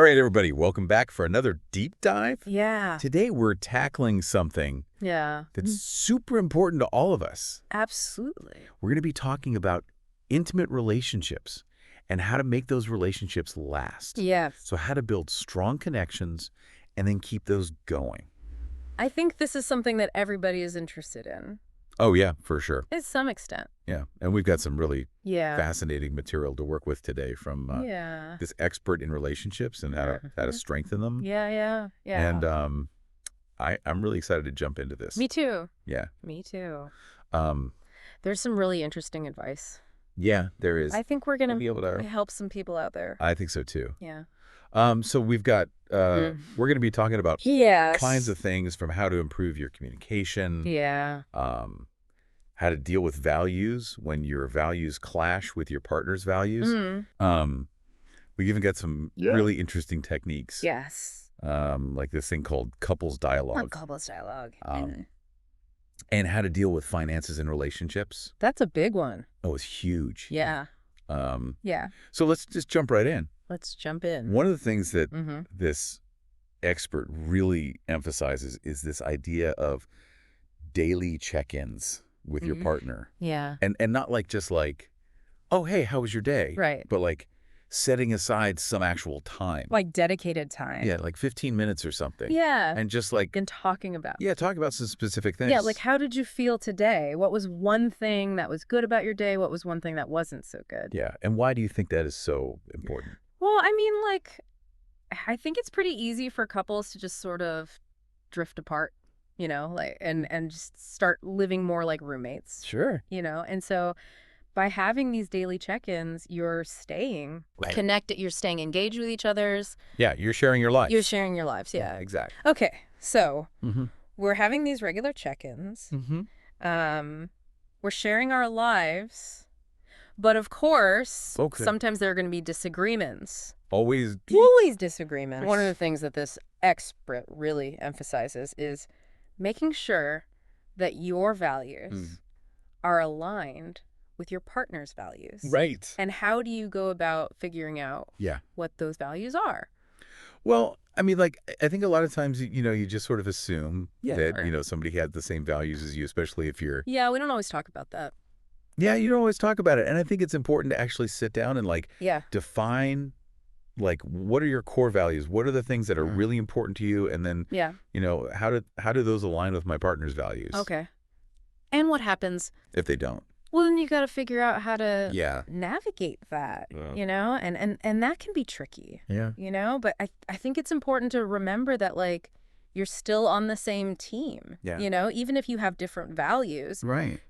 All right, everybody, welcome back for another deep dive. Yeah. Today, we're tackling something Yeah. that's super important to all of us. Absolutely. We're going to be talking about intimate relationships and how to make those relationships last. Yes. So how to build strong connections and then keep those going. I think this is something that everybody is interested in. Oh, yeah, for sure. To some extent. Yeah, and we've got some really Yeah. fascinating material to work with today from Yeah. this expert in relationships and how to strengthen them. Yeah. And I'm really excited to jump into this. Me too. Yeah. Me too. Um, There's some really interesting advice. yeah, there is. I think we're going be able to to. help some people out there. I think so too. Yeah. So we've got we're going to be talking about Yes. kinds of things from how to improve your communication. Yeah. How to deal with values when your values clash with your partner's values. We even got some really interesting techniques. Yes. Like this thing called couples dialogue. Couples dialogue. And how to deal with finances in relationships. That's a big one. Oh, it's huge. Yeah. Yeah. So let's just jump right in. Let's jump in. One of the things that this expert really emphasizes is this idea of daily check-ins with your partner. Yeah. And not like just like, oh, hey, how was your day? Right. But like setting aside some actual time. Like dedicated time. Yeah, like 15 minutes or something. Yeah. And just like, And talking about. yeah, talk about some specific things. Yeah, like how did you feel today? What was one thing that was good about your day? What was one thing that wasn't so good? Yeah. And why do you think that is so important? Well, I mean, like, I think it's pretty easy for couples to just sort of drift apart, you know, like, and just start living more like roommates, Sure. you know? And so by having these daily check-ins, you're staying connected, you're staying engaged with each other's. Yeah, you're sharing your life. You're sharing your lives, yeah. Exactly. Okay, so we're having these regular check-ins. We're sharing our lives. But of course, sometimes there are going to be disagreements. Always Disagreements. One of the things that this expert really emphasizes is making sure that your values are aligned with your partner's values. Right. And how do you go about figuring out what those values are? Well, I mean, like, I think a lot of times, you know, you just sort of assume that, you know, somebody had the same values as you, especially if you're... Yeah, we don't always talk about that. Yeah, you don't always talk about it. And I think it's important to actually sit down and, like, define, like, what are your core values? What are the things that are really important to you? And then, you know, how do those align with my partner's values? Okay. And what happens if they don't? Well, then you got to figure out how to navigate that, you know, and that can be tricky, you know, but I think it's important to remember that, like, you're still on the same team, you know, even if you have different values,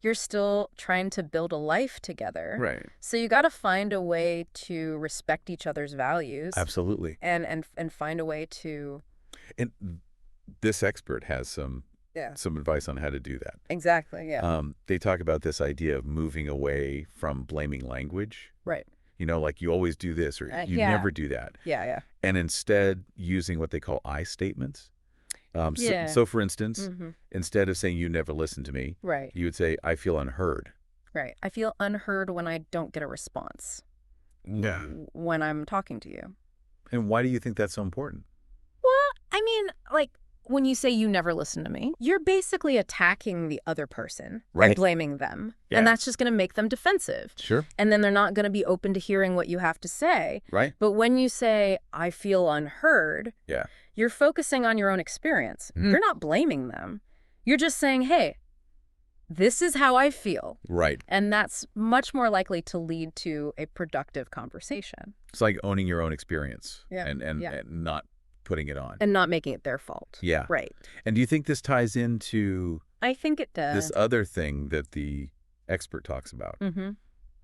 you're still trying to build a life together. So you got to find a way to respect each other's values. Absolutely. And find a way to. And this expert has some advice on how to do that. Exactly. Yeah. They talk about this idea of moving away from blaming language. Right. You know, like you always do this or you never do that. Yeah. And instead using what they call I statements. So for instance, instead of saying you never listen to me, you would say I feel unheard. Right. I feel unheard when I don't get a response. Yeah. When I'm talking to you. And why do you think that's so important? Well, I mean, like, when you say you never listen to me, you're basically attacking the other person and blaming them. Yeah. And that's just going to make them defensive. Sure. And then they're not going to be open to hearing what you have to say. Right. But when you say, I feel unheard, you're focusing on your own experience. You're not blaming them. You're just saying, hey, this is how I feel. Right. And that's much more likely to lead to a productive conversation. It's like owning your own experience and not putting it on. And not making it their fault. Yeah. Right. And do you think this ties into... I think it does. This other thing that the expert talks about,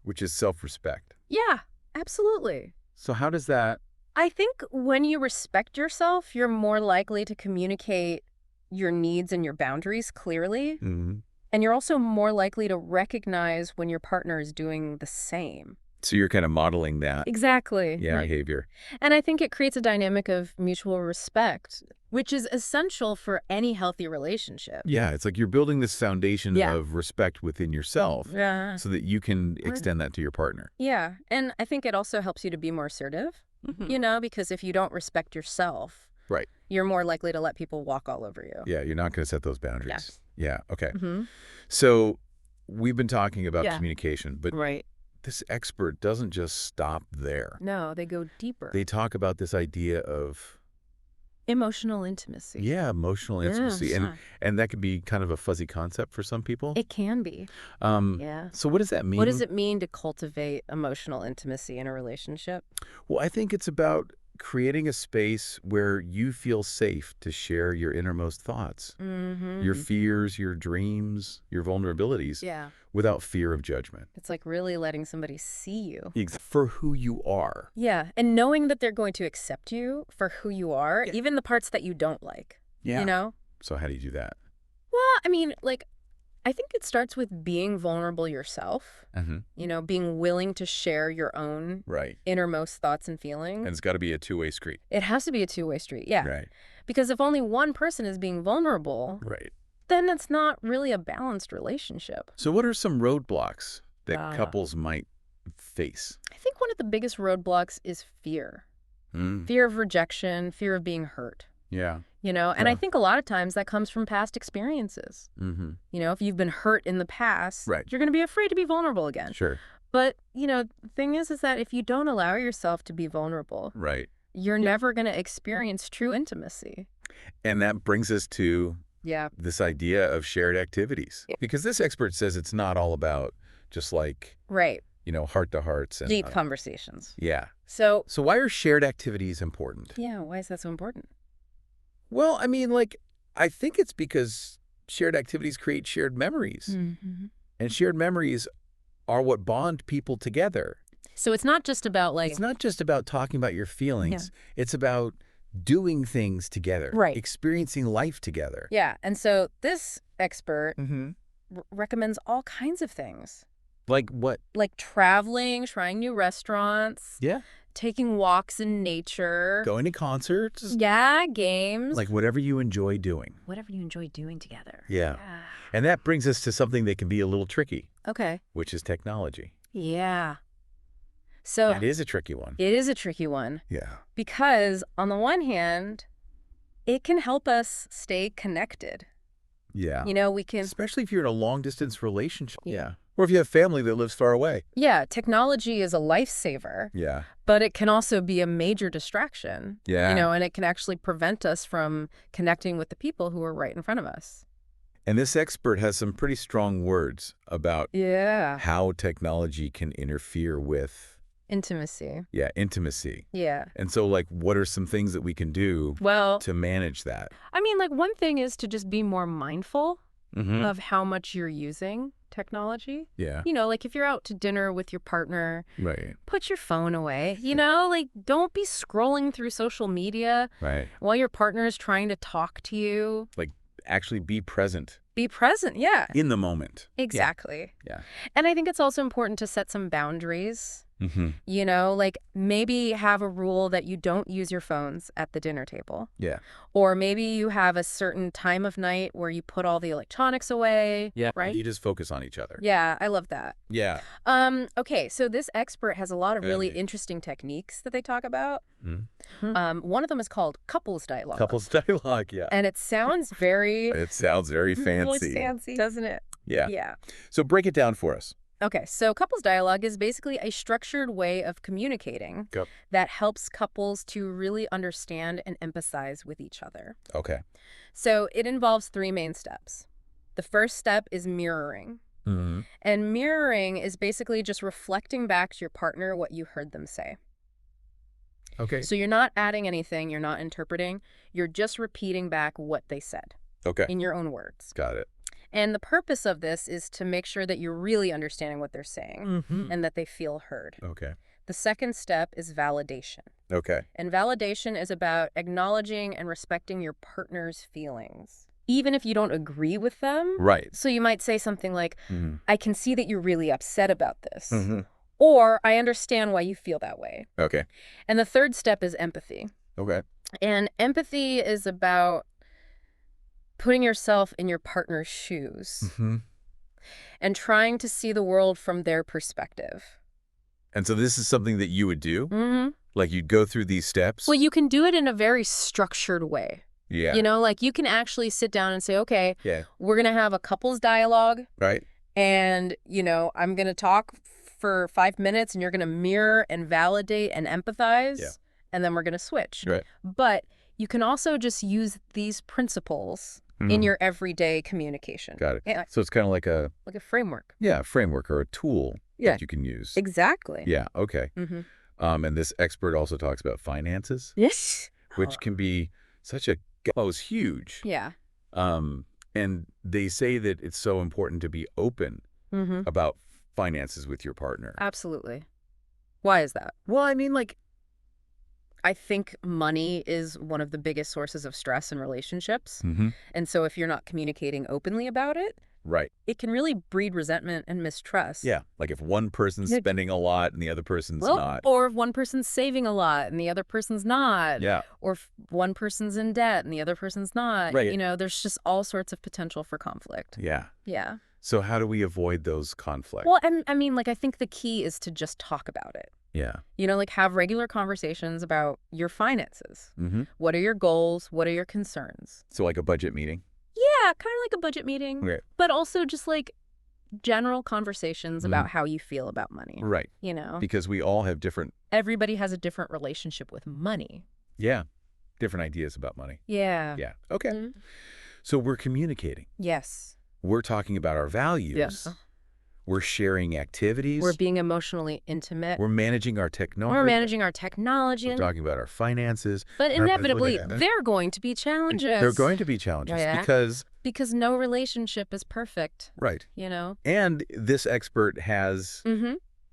which is self-respect. Yeah, absolutely. So how does that... I think when you respect yourself, you're more likely to communicate your needs and your boundaries clearly. And you're also more likely to recognize when your partner is doing the same. So you're kind of modeling that. Exactly. Behavior. And I think it creates a dynamic of mutual respect, which is essential for any healthy relationship. Yeah, it's like you're building this foundation of respect within yourself so that you can extend that to your partner. Yeah, and I think it also helps you to be more assertive. you know, because if you don't respect yourself, right, you're more likely to let people walk all over you. Yeah, you're not going to set those boundaries. Yes. Yeah, okay. So we've been talking about communication, but this expert doesn't just stop there. No, they go deeper. They talk about this idea of emotional intimacy. Yeah, emotional intimacy. And that could be kind of a fuzzy concept for some people. It can be. So what does that mean? What does it mean to cultivate emotional intimacy in a relationship? Well, I think it's about creating a space where you feel safe to share your innermost thoughts, your fears, your dreams, your vulnerabilities, without fear of judgment. It's like really letting somebody see you. For who you are. Yeah, and knowing that they're going to accept you for who you are, even the parts that you don't like. Yeah. You know? So how do you do that? Well, I mean, like, I think it starts with being vulnerable yourself, you know, being willing to share your own innermost thoughts and feelings. And it's got to be a two-way street. It has to be a two-way street, yeah. Right. Because if only one person is being vulnerable, then it's not really a balanced relationship. So what are some roadblocks that couples might face? I think one of the biggest roadblocks is fear. Fear of rejection, fear of being hurt. Yeah. You know, and I think a lot of times that comes from past experiences. You know, if you've been hurt in the past, you're going to be afraid to be vulnerable again. Sure. But, you know, the thing is that if you don't allow yourself to be vulnerable, you're never going to experience true intimacy. And that brings us to this idea of shared activities. Because this expert says it's not all about just like, you know, heart-to-hearts. And deep conversations. Yeah. So why are shared activities important? Yeah, why is that so important? Well, I mean, like, I think it's because shared activities create shared memories. And shared memories are what bond people together. So it's not just about, like... It's not just about talking about your feelings. It's about doing things together. Experiencing life together. Yeah, and so this expert recommends all kinds of things. Like what? Like traveling, trying new restaurants. Yeah. Taking walks in nature. Going to concerts. Yeah, games. Like whatever you enjoy doing. Whatever you enjoy doing together. Yeah. And that brings us to something that can be a little tricky. Okay. Which is technology. Yeah. So it is a tricky one. It is a tricky one. Yeah. Because on the one hand, it can help us stay connected. Yeah. You know, we can... Especially if you're in a long-distance relationship. Yeah. Or if you have family that lives far away. Yeah, technology is a lifesaver. Yeah. But it can also be a major distraction. Yeah. You know, and it can actually prevent us from connecting with the people who are right in front of us. And this expert has some pretty strong words about how technology can interfere with... Intimacy. Yeah, intimacy. Yeah. And so, like, what are some things that we can do to manage that? I mean, like, one thing is to just be more mindful of how much you're using technology. Yeah. You know, like if you're out to dinner with your partner, put your phone away. You know, like don't be scrolling through social media while your partner is trying to talk to you. Like actually be present. Be present, yeah. In the moment. Exactly. Yeah. And I think it's also important to set some boundaries. You know, like maybe have a rule that you don't use your phones at the dinner table. Yeah. Or maybe you have a certain time of night where you put all the electronics away. Yeah. Right? You just focus on each other. Yeah, I love that. Yeah. Okay, so this expert has a lot of really interesting techniques that they talk about. One of them is called couples dialogue. Couples dialogue, yeah. And it sounds very... It sounds very fancy. Really fancy, doesn't it? Yeah. Yeah. So break it down for us. Okay, so couples dialogue is basically a structured way of communicating that helps couples to really understand and empathize with each other. Okay. So it involves 3 main steps. The first step is mirroring. And mirroring is basically just reflecting back to your partner what you heard them say. Okay. So you're not adding anything, you're not interpreting, you're just repeating back what they said. Okay. In your own words. Got it. And the purpose of this is to make sure that you're really understanding what they're saying and that they feel heard. Okay. The second step is validation. Okay. And validation is about acknowledging and respecting your partner's feelings, even if you don't agree with them. Right. So you might say something like, I can see that you're really upset about this. Or I understand why you feel that way. Okay. And the third step is empathy. Okay. And empathy is about putting yourself in your partner's shoes and trying to see the world from their perspective. And so this is something that you would do? Like you'd go through these steps? Well, you can do it in a very structured way. Yeah. You know, like you can actually sit down and say, okay, we're going to have a couples dialogue. Right. And, you know, I'm going to talk for 5 minutes and you're going to mirror and validate and empathize. Yeah. And then we're going to switch. Right. But you can also just use these principles in your everyday communication. Got it. Yeah. So it's kind of like a framework. Yeah, a framework or a tool that you can use. Exactly. Yeah, okay. And this expert also talks about finances. Yes. Which can be such a it's huge. Yeah. And they say that it's so important to be open about finances with your partner. Absolutely. Why is that? Well, I mean, like, I think money is one of the biggest sources of stress in relationships. And so if you're not communicating openly about it, right, it can really breed resentment and mistrust. Yeah, like if one person's spending a lot and the other person's not. Or if one person's saving a lot and the other person's not. Yeah. Or if one person's in debt and the other person's not. Right. You know, there's just all sorts of potential for conflict. Yeah. Yeah. So how do we avoid those conflicts? Well, I mean, like, I think the key is to just talk about it. Yeah. You know, like have regular conversations about your finances. What are your goals? What are your concerns? So like a budget meeting? Yeah, kind of like a budget meeting. Right. But also just like general conversations about how you feel about money. Right. You know? Because we all have different... Everybody has a different relationship with money. Yeah. Different ideas about money. Yeah. Yeah. Okay. So we're communicating. Yes. We're talking about our values. Yes. We're sharing activities. We're being emotionally intimate. We're managing our technology. We're talking about our finances. But inevitably, they're going to be challenges. They're going to be challenges because no relationship is perfect. Right. You know? And this expert has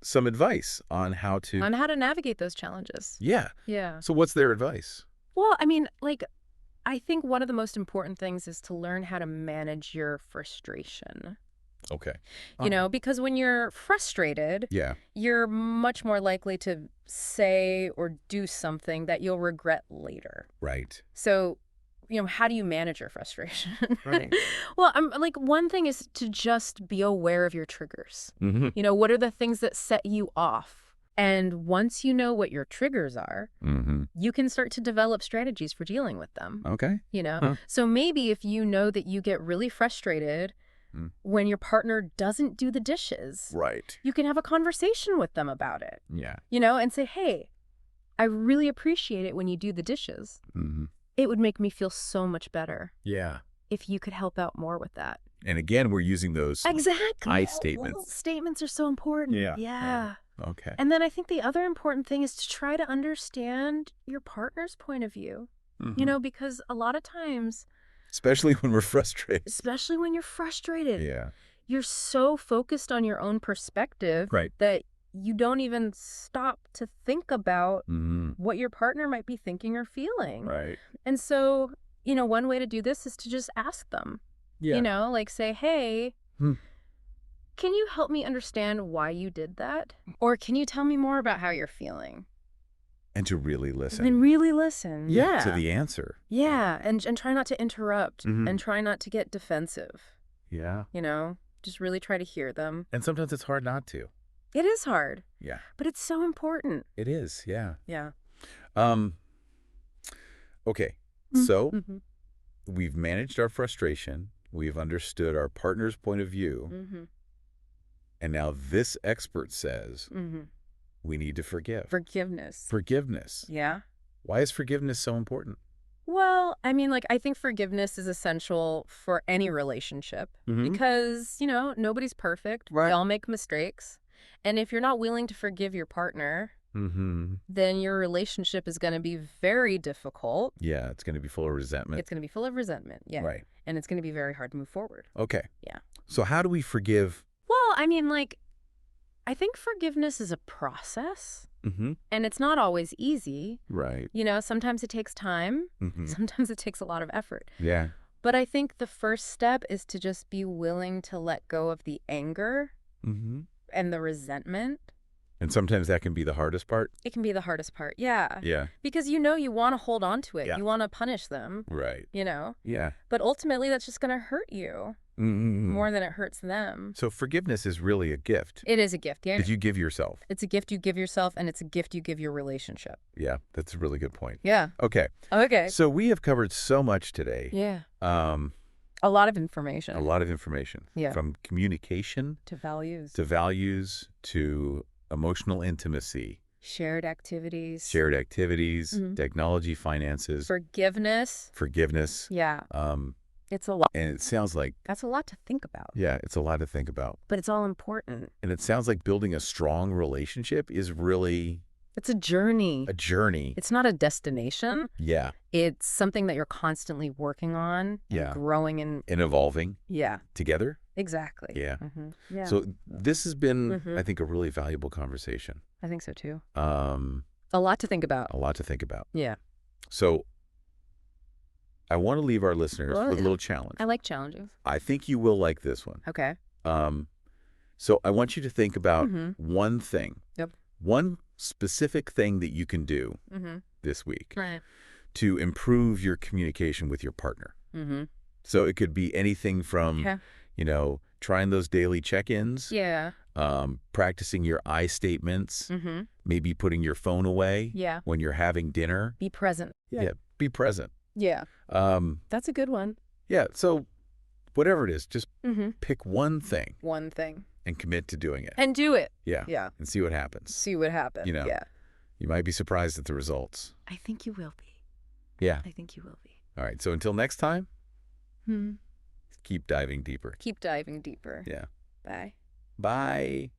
some advice on how to navigate those challenges. Yeah. Yeah. So what's their advice? Well, I mean, like, I think one of the most important things is to learn how to manage your frustration. Okay. You know, because when you're frustrated, you're much more likely to say or do something that you'll regret later. Right. So, you know, how do you manage your frustration? Right. Well, like one thing is to just be aware of your triggers. You know, what are the things that set you off? And once you know what your triggers are, you can start to develop strategies for dealing with them. Okay. You know, so maybe if you know that you get really frustrated when your partner doesn't do the dishes, right, you can have a conversation with them about it. Yeah. You know, and say, hey, I really appreciate it when you do the dishes. It would make me feel so much better. Yeah. If you could help out more with that. And again, we're using those I statements. Well, statements are so important. Yeah. Yeah. Okay. And then I think the other important thing is to try to understand your partner's point of view. You know, because a lot of times... Especially when we're frustrated. Especially when you're frustrated. Yeah. You're so focused on your own perspective that you don't even stop to think about what your partner might be thinking or feeling. Right. And so, you know, one way to do this is to just ask them. Yeah. You know, like say, hey, can you help me understand why you did that? Or can you tell me more about how you're feeling? And to really listen. And really listen. Yeah. To the answer. Yeah. And try not to interrupt and try not to get defensive. Yeah. You know, just really try to hear them. And sometimes it's hard not to. It is hard. Yeah. But it's so important. It is. Yeah. Yeah. Okay. So we've managed our frustration. We've understood our partner's point of view. And now this expert says we need to forgive. Forgiveness. Forgiveness. Yeah. Why is forgiveness so important? Well, I mean, like, I think forgiveness is essential for any relationship because, you know, nobody's perfect. Right. We all make mistakes. And if you're not willing to forgive your partner, then your relationship is going to be very difficult. Yeah, it's going to be full of resentment. It's going to be full of resentment. Yeah. Right. And it's going to be very hard to move forward. Okay. Yeah. So how do we forgive? Well, I mean, like, I think forgiveness is a process. And it's not always easy. Right. You know, sometimes it takes time. Sometimes it takes a lot of effort. Yeah. But I think the first step is to just be willing to let go of the anger and the resentment. And sometimes that can be the hardest part? It can be the hardest part, yeah. Yeah. Because you know you want to hold on to it. Yeah. You want to punish them. Right. You know? Yeah. But ultimately, that's just going to hurt you. more than it hurts them. So forgiveness is really a gift. It is a gift. Yeah. That you give yourself. It's a gift you give yourself, and it's a gift you give your relationship. Yeah, that's a really good point. Yeah. Okay. Okay. So we have covered so much today. Yeah. A lot of information. A lot of information. Yeah. From communication to values. To emotional intimacy. Shared activities. Technology, finances. Forgiveness. Yeah. It's a lot. And it sounds like... That's a lot to think about. Yeah, it's a lot to think about. But it's all important. And it sounds like building a strong relationship is really... It's a journey. It's not a destination. Yeah. It's something that you're constantly working on and growing and evolving. Yeah. Together. Exactly. Yeah. Yeah. So this has been, I think, a really valuable conversation. I think so too. A lot to think about. Yeah. So I want to leave our listeners with a little challenge. I like challenges. I think you will like this one. Okay. So I want you to think about one thing. Yep. One specific thing that you can do this week to improve your communication with your partner. So it could be anything from, trying those daily check-ins. Yeah. Practicing your I statements. Maybe putting your phone away when you're having dinner. Be present. Yeah, be present. Yeah. That's a good one. Yeah, so whatever it is, just pick one thing. One thing. And commit to doing it. And do it. Yeah. Yeah. And see what happens. Yeah. You might be surprised at the results. I think you will be. Yeah. I think you will be. All right. So until next time, keep diving deeper. Keep diving deeper. Yeah. Bye. Bye.